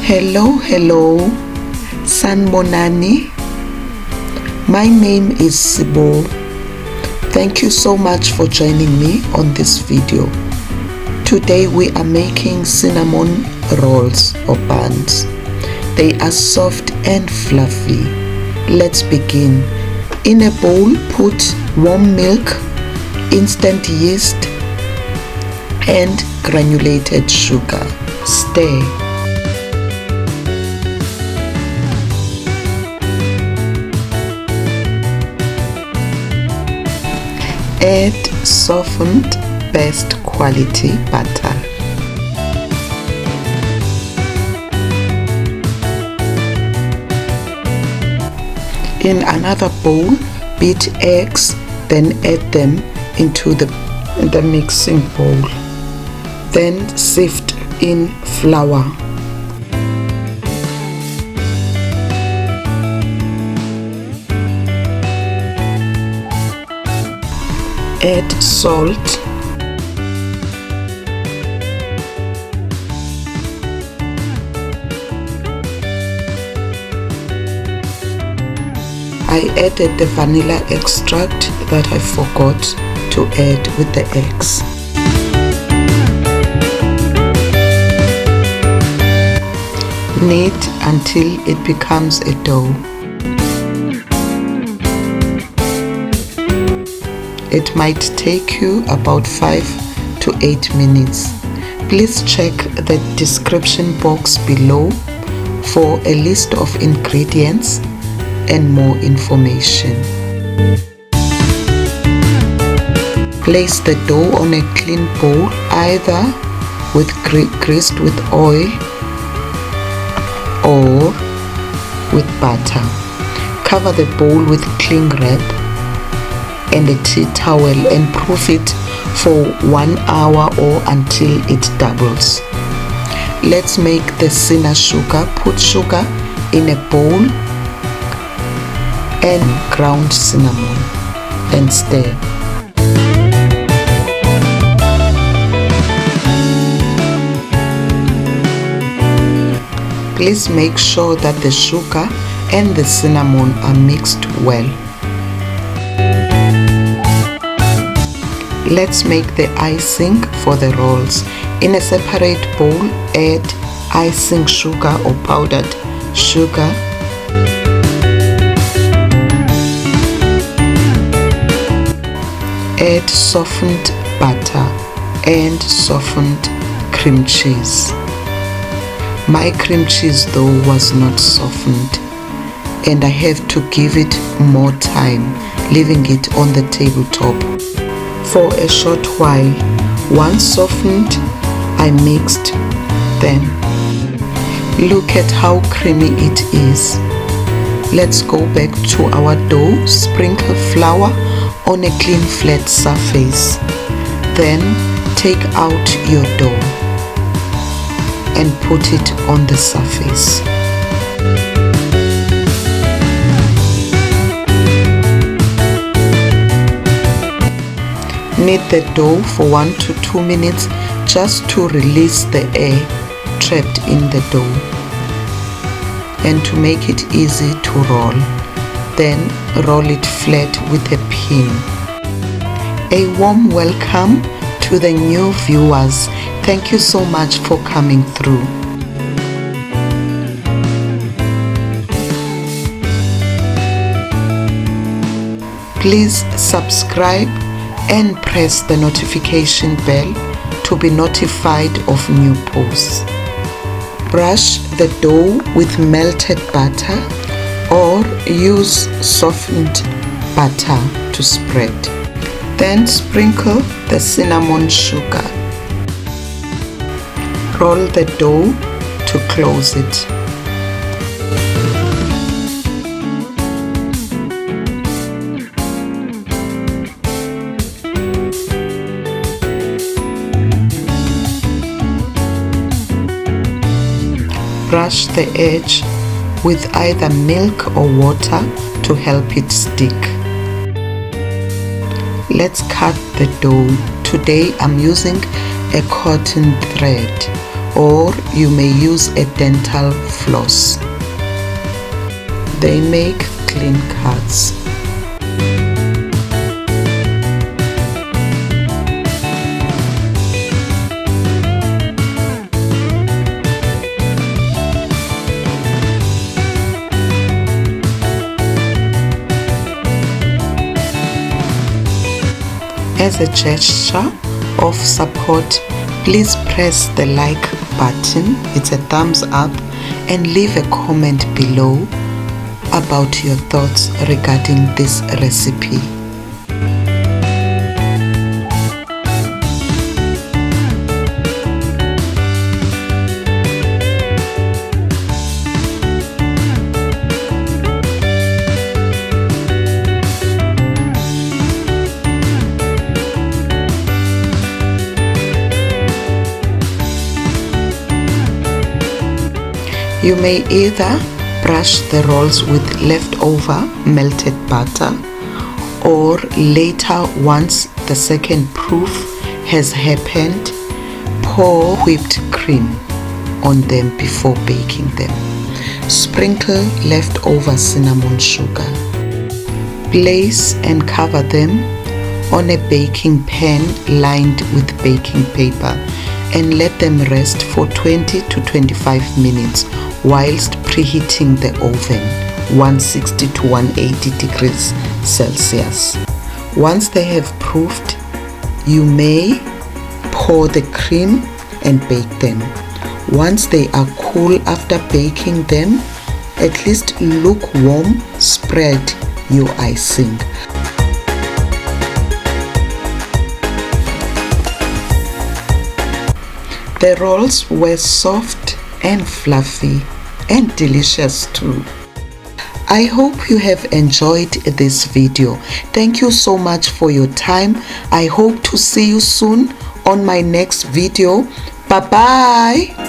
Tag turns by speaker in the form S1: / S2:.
S1: Hello, Sanbonani. My name is CBO. Thank you so much for joining me on this video. Today we are making cinnamon rolls or buns. They are soft and fluffy. Let's begin. In a bowl, put warm milk, instant yeast, and granulated sugar. Stir. Add softened best quality butter. In another bowl, beat eggs, then add them into the mixing bowl. Then sift in flour. Add salt, I added the vanilla extract that I forgot to add with the eggs. Knead until it becomes a dough. It might take you about 5 to 8 minutes. Please check the description box below for a list of ingredients and more information. Place the dough on a clean bowl, either greased with oil or with butter. Cover the bowl with cling wrap and a tea towel and proof it for 1 hour or until it doubles. Let's make the Cinna-Sugar. Put sugar in a bowl and ground cinnamon and stir. Please make sure that the sugar and the cinnamon are mixed well. Let's make the icing for the rolls. In a separate bowl, add icing sugar or powdered sugar. Add softened butter and softened cream cheese. My cream cheese though was not softened, and I have to give it more time, leaving it on the tabletop for a short while. Once softened, I mixed them. Look at how creamy it is. Let's go back to our dough. Sprinkle flour on a clean flat surface. Then take out your dough and put it on the surface. Knead the dough for 1 to 2 minutes just to release the air trapped in the dough and to make it easy to roll. Then roll it flat with a pin. A warm welcome to the new viewers. Thank you so much for coming through. Please subscribe and press the notification bell to be notified of new posts. Brush the dough with melted butter or use softened butter to spread. Then sprinkle the cinnamon sugar. Roll the dough to close it. Brush the edge with either milk or water to help it stick. Let's cut the dough. Today I'm using a cotton thread or you may use a dental floss. They make clean cuts. As a gesture of support, please press the like button, it's a thumbs up, and leave a comment below about your thoughts regarding this recipe. You may either brush the rolls with leftover melted butter, or later, once the second proof has happened, pour whipped cream on them before baking them. Sprinkle leftover cinnamon sugar. Place and cover them on a baking pan lined with baking paper and let them rest for 20 to 25 minutes whilst preheating the oven 160 to 180 degrees Celsius. Once they have proofed, you may pour the cream and bake them. Once they are cool after baking them, at least lukewarm, spread your icing. The rolls were soft and fluffy and delicious too. I hope you have enjoyed this video. Thank you so much for your time. I hope to see you soon on my next video. Bye bye.